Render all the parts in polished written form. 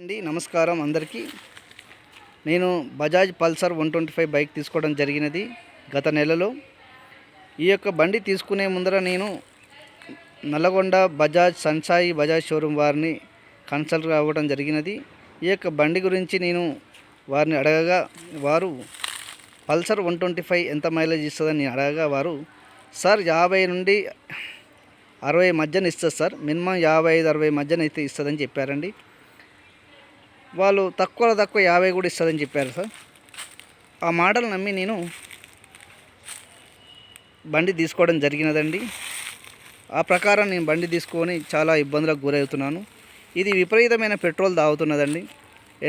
అండి నమస్కారం అందరికీ. నేను బజాజ్ పల్సర్ 125 బైక్ తీసుకోవడం జరిగినది గత నెలలో. ఈ యొక్క బండి తీసుకునే ముందర నేను నల్లగొండ బజాజ్ సన్సాయి బజాజ్ షోరూమ్ వారిని కన్సల్ట్ అవ్వడం జరిగినది. ఈ యొక్క బండి గురించి నేను వారిని అడగగా వారు పల్సర్ 125 ఎంత మైలేజ్ ఇస్తుందని నేను అడగగా వారు సార్ 50 నుండి 60 మధ్యన ఇస్తుంది సార్, మినిమం 55-60 మధ్యన అయితే ఇస్తుందని చెప్పారండి. వాళ్ళు తక్కువ 50 కూడా ఇస్తుందని చెప్పారు సార్. ఆ మాటలు నమ్మి నేను బండి తీసుకోవడం జరిగినదండి. ఆ ప్రకారం నేను బండి తీసుకొని చాలా ఇబ్బందులకు గురవుతున్నాను. ఇది విపరీతమైన పెట్రోల్ తాగుతున్నదండి.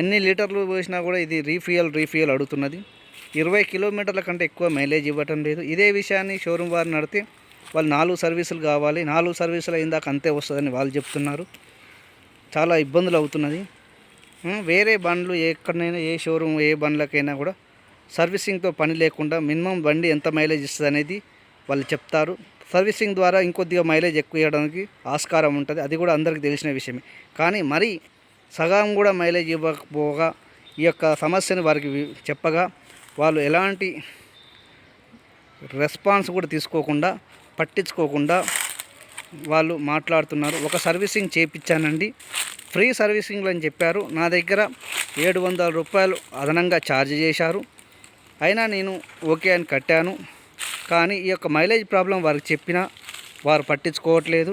ఎన్ని లీటర్లు పోసినా కూడా ఇది రీఫియల్ అడుగుతున్నది. 20 కిలోమీటర్ల కంటే ఎక్కువ మైలేజ్ ఇవ్వటం లేదు. ఇదే విషయాన్ని షోరూమ్ వారిని నడితే వాళ్ళు 4 సర్వీసులు కావాలి, 4 సర్వీసులు అయిందాక అంతే వస్తుందని వాళ్ళు చెప్తున్నారు. చాలా ఇబ్బందులు అవుతున్నది. వేరే బండ్లు ఎక్కడైనా ఏ షోరూమ్ ఏ బండ్లకైనా కూడా సర్వీసింగ్తో పని లేకుండా మినిమం బండి ఎంత మైలేజ్ ఇస్తుంది అనేది వాళ్ళు చెప్తారు. సర్వీసింగ్ ద్వారా ఇంకొద్దిగా మైలేజ్ ఎక్కువ ఇవ్వడానికి ఆస్కారం ఉంటుంది, అది కూడా అందరికీ తెలిసిన విషయమే. కానీ మరి సగం కూడా మైలేజ్ ఇవ్వకపోగా ఈ యొక్క సమస్యను వారికి చెప్పగా వాళ్ళు ఎలాంటి రెస్పాన్స్ కూడా తీసుకోకుండా పట్టించుకోకుండా వాళ్ళు మాట్లాడుతున్నారు. ఒక సర్వీసింగ్ చేయించానండి, ఫ్రీ సర్వీసింగ్లు అని చెప్పారు. నా దగ్గర 700 రూపాయలు అదనంగా ఛార్జ్ చేశారు. అయినా నేను ఓకే అని కట్టాను. కానీ ఈ యొక్క మైలేజ్ ప్రాబ్లం వారికి చెప్పినా వారు పట్టించుకోవట్లేదు.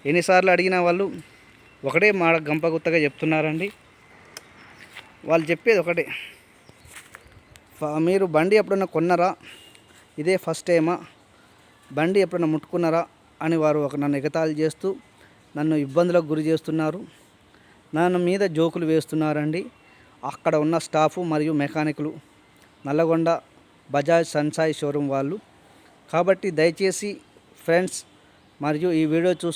ఎన్నిసార్లు అడిగినా వాళ్ళు ఒకటే మాట గంపగుత్తగా చెప్తున్నారండి. వాళ్ళు చెప్పేది ఒకటే, మీరు బండి ఎప్పుడన్నా కొన్నారా, ఇదే ఫస్ట్ టైమా, బండి ఎప్పుడన్నా ముట్టుకున్నారా అని వారు నన్ను ఎగతాళి చేస్తూ నన్ను ఇబ్బందులకు గురి చేస్తున్నారు. నన్ను మీద జోకులు వేస్తున్నారండి అక్కడ ఉన్న స్టాఫు మరియు మెకానికులు, నల్లగొండ బజాజ్ సన్సాయి షోరూమ్ వాళ్ళు. కాబట్టి దయచేసి ఫ్రెండ్స్ మరియు ఈ వీడియో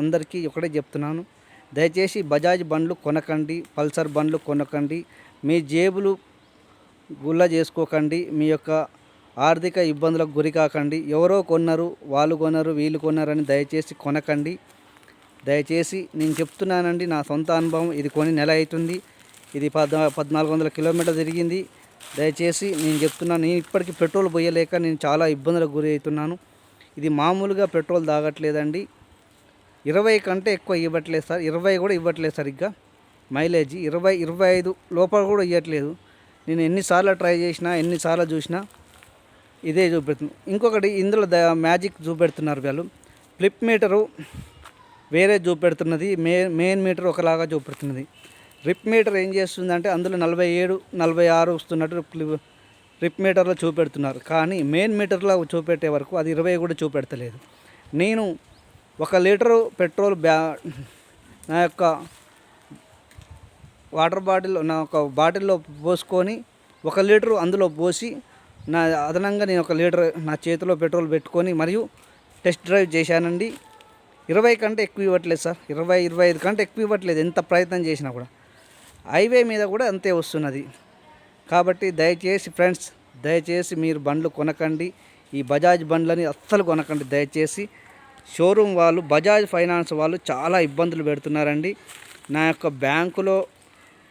అందరికీ ఒకటే చెప్తున్నాను, దయచేసి బజాజ్ బండ్లు కొనకండి, పల్సర్ బండ్లు కొనకండి. మీ జేబులు గుల్ల చేసుకోకండి, మీ యొక్క ఆర్థిక ఇబ్బందులకు గురి కాకండి. ఎవరో కొన్నారు, వాళ్ళు కొన్నారు, వీళ్ళు కొన్నారని దయచేసి కొనకండి. దయచేసి నేను చెప్తున్నానండి, నా సొంత అనుభవం. ఇది కొని నెల అవుతుంది, ఇది 1400 కిలోమీటర్లు తిరిగింది. దయచేసి నేను చెప్తున్నాను, నేను ఇప్పటికీ పెట్రోల్ పోయలేక నేను చాలా ఇబ్బందులకు గురి అవుతున్నాను. ఇది మామూలుగా పెట్రోల్ తాగట్లేదండి, 20 కంటే ఎక్కువ ఇవ్వట్లేదు సార్, 20 కూడా ఇవ్వట్లేదు సరిగ్గా మైలేజ్. 20-25 లోపల కూడా ఇవ్వట్లేదు. నేను ఎన్నిసార్లు ట్రై చేసినా, ఎన్నిసార్లు చూసినా ఇదే చూపెడుతుంది. ఇంకొకటి ఇందులో మ్యాజిక్ చూపెడుతున్నారు వాళ్ళు. ఫ్లిప్ మీటరు వేరే చూపెడుతున్నది, మెయిన్ మీటర్ ఒకలాగా చూపెడుతున్నది. రిప్ మీటర్ ఏం చేస్తుందంటే అందులో 47-46 వస్తున్నట్టు రిప్ మీటర్లో చూపెడుతున్నారు. కానీ మెయిన్ మీటర్లో చూపెట్టే వరకు అది 20 కూడా చూపెడతలేదు. నేను 1 లీటరు పెట్రోల్ నా యొక్క వాటర్ బాటిల్, నా ఒక బాటిల్లో పోసుకొని 1 లీటరు అందులో పోసి నా అదనంగా నేను 1 లీటర్ నా చేతిలో పెట్రోల్ పెట్టుకొని మరియు టెస్ట్ డ్రైవ్ చేశానండి. 20 కంటే ఎక్కువ ఇవ్వట్లేదు సార్, 20-25 కంటే ఎక్కువ ఇవ్వట్లేదు. ఎంత ప్రయత్నం చేసినా కూడా హైవే మీద కూడా అంతే వస్తున్నది. కాబట్టి దయచేసి ఫ్రెండ్స్, దయచేసి మీరు బండ్లు కొనకండి, ఈ బజాజ్ బండ్లని అస్సలు కొనకండి దయచేసి. షోరూమ్ వాళ్ళు, బజాజ్ ఫైనాన్స్ వాళ్ళు చాలా ఇబ్బందులు పెడుతున్నారండి. నా యొక్క బ్యాంకులో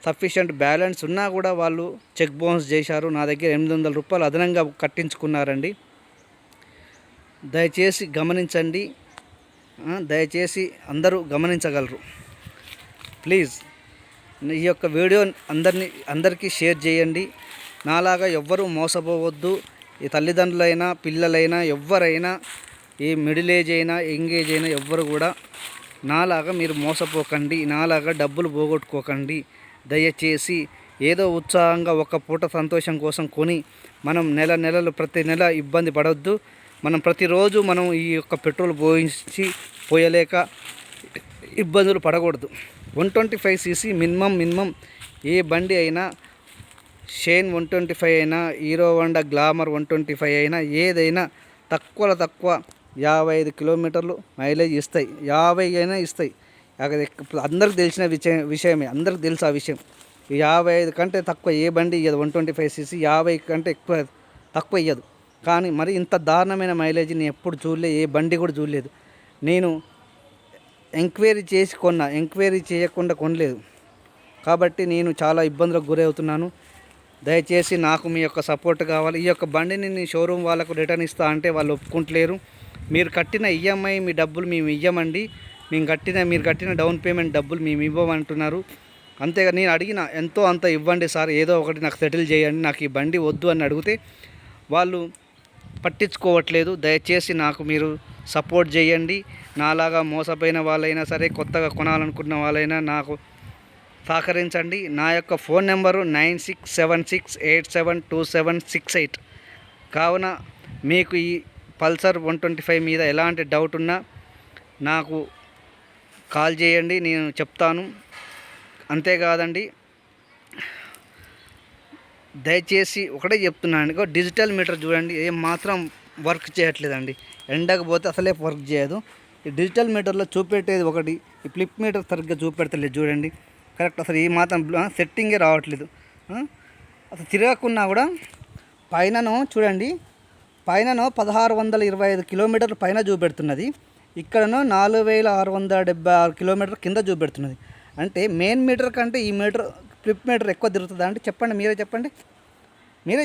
సఫిషియెంట్ బ్యాలెన్స్ ఉన్నా కూడా వాళ్ళు చెక్ బౌన్స్ చేశారు. నా దగ్గర 800 రూపాయలు అదనంగా కట్టించుకున్నారండి. దయచేసి గమనించండి, దయచేసి అందరూ గమనించగలరు. ప్లీజ్ ఈ యొక్క వీడియో అందరికీ షేర్ చేయండి. నాలాగా ఎవ్వరూ మోసపోవద్దు. ఈ తల్లిదండ్రులైనా, పిల్లలైనా, ఎవ్వరైనా, ఈ మిడిల్ ఏజ్ అయినా, యంగ్ ఏజ్ అయినా ఎవ్వరు కూడా నాలాగా మీరు మోసపోకండి, నాలాగా డబ్బులు పోగొట్టుకోకండి. దయచేసి ఏదో ఉత్సాహంగా ఒక పూట సంతోషం కోసం కొని మనం నెలలు ప్రతి నెల ఇబ్బంది పడవద్దు. మనం ప్రతిరోజు మనం ఈ యొక్క పెట్రోల్ పోయలేక ఇబ్బందులు పడకూడదు. 125cc మినిమం ఏ బండి అయినా, షైన్ 125 అయినా, హీరో హోండా గ్లామర్ 125 అయినా, ఏదైనా తక్కువ 55 కిలోమీటర్లు మైలేజ్ ఇస్తాయి, 50 అయినా ఇస్తాయి. అందరికి తెలిసిన విషయమే, అందరికి తెలుసు ఆ విషయం. 55 కంటే తక్కువ ఏ బండి ఇయ్యదు. 125cc 50 కంటే తక్కువ ఇయ్యదు. కానీ మరి ఇంత దారుణమైన మైలేజ్ నేను ఎప్పుడు చూడలేదు, ఏ బండి కూడా చూడలేదు. నేను ఎంక్వైరీ చేసి కొన్నా, ఎంక్వైరీ చేయకుండా కొనలేదు. కాబట్టి నేను చాలా ఇబ్బందులకు గురవుతున్నాను. దయచేసి నాకు మీ యొక్క సపోర్ట్ కావాలి. ఈ యొక్క బండిని నేను షోరూమ్ వాళ్ళకు రిటర్న్ ఇస్తా అంటే వాళ్ళు ఒప్పుకుంటలేరు. మీరు కట్టిన ఈఎంఐ మీ డబ్బులు మేము ఇవ్వమండి, మీరు కట్టిన డౌన్ పేమెంట్ డబ్బులు మేము ఇవ్వమంటున్నారు. అంతేగా నేను అడిగిన ఎంతో అంత ఇవ్వండి సార్, ఏదో ఒకటి నాకు సెటిల్ చేయండి, నాకు ఈ బండి వద్దు అని అడిగితే వాళ్ళు పట్టించుకోవట్లేదు. దయచేసి నాకు మీరు సపోర్ట్ చేయండి. నాలాగా మోసపోయిన వాళ్ళైనా సరే, కొత్తగా కొనాలనుకున్న వాళ్ళైనా నాకు సహకరించండి. నా యొక్క ఫోన్ నెంబరు 9676872768. కావున మీకు ఈ పల్సర్ 125 మీద ఎలాంటి డౌట్ ఉన్నా నాకు కాల్ చేయండి, నేను చెప్తాను. అంతేకాదండి, దయచేసి ఒకటే చెప్తున్నాను, డిజిటల్ మీటర్ చూడండి, ఏం మాత్రం వర్క్ చేయట్లేదండి. ఎండకు పోతే అసలే వర్క్ చేయదు. ఈ డిజిటల్ మీటర్లో చూపెట్టేది ఒకటి, ఈ ఫ్లిప్ మీటర్ సరిగ్గా చూపెడతలేదు చూడండి. కరెక్ట్, అసలు ఈ మాత్రం సెట్టింగే రావట్లేదు. అసలు తిరగకున్నా కూడా పైనను చూడండి, పైనను 1625 కిలోమీటర్లు పైన చూపెడుతున్నది, ఇక్కడను 4676 కిలోమీటర్ కింద చూపెడుతున్నది. అంటే మెయిన్ మీటర్ కంటే ఈ మీటర్ ఫ్లిప్ మీటర్ ఎక్కువ తిరుగుతుందా అంటే చెప్పండి, మీరే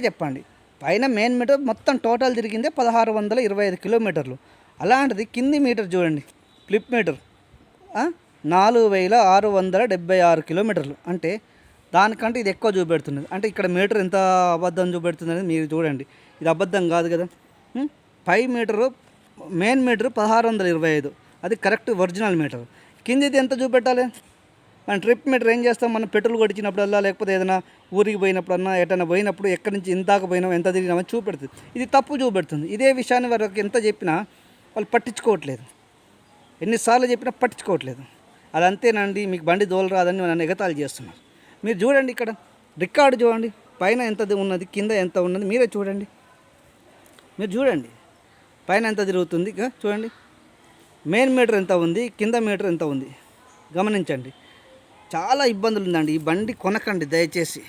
చెప్పండి. పైన మెయిన్ మీటర్ మొత్తం టోటల్ తిరిగిందే 1625 కిలోమీటర్లు. అలాంటిది కింది మీటర్ చూడండి, ఫ్లిప్ మీటర్ 4676 కిలోమీటర్లు. అంటే దానికంటే ఇది ఎక్కువ చూపెడుతున్నది. అంటే ఇక్కడ మీటర్ ఎంత అబద్ధం చూపెడుతుంది మీరు చూడండి. ఇది అబద్ధం కాదు కదా. పై మీటరు మెయిన్ మీటరు 1625, అది కరెక్ట్ ఒరిజినల్ మీటర్. కిందిది ఎంత చూపెట్టాలి? మన ట్రిప్ మీటర్ ఏం చేస్తాం, మనం పెట్రోల్ కొట్టించినప్పుడల్లా, లేకపోతే ఏదైనా ఊరికి పోయినప్పుడన్నా, ఎటైనా పోయినప్పుడు ఎక్కడి నుంచి ఇంతాక పోయినాం, ఎంత తిరిగినామని చూపెడుతుంది. ఇది తప్పు చూపెడుతుంది. ఇదే విషయాన్ని వారికి ఎంత చెప్పినా వాళ్ళు పట్టించుకోవట్లేదు. ఎన్నిసార్లు చెప్పినా పట్టించుకోవట్లేదు. అది అంతేనండి, మీకు బండి దోలరాదని నన్ను ఎగతాళి చేస్తున్నారు. మీరు చూడండి, ఇక్కడ రికార్డు చూడండి, పైన ఎంత ఉన్నది, కింద ఎంత ఉన్నది, మీరే చూడండి. మీరు చూడండి పైన ఎంత తిరుగుతుంది, చూడండి మెయిన్ మీటర్ ఎంత ఉంది, కింద మీటర్ ఎంత ఉంది, గమనించండి. చాలా ఇబ్బందులు ఉందండి. ఈ బండి కొనకండి దయచేసి.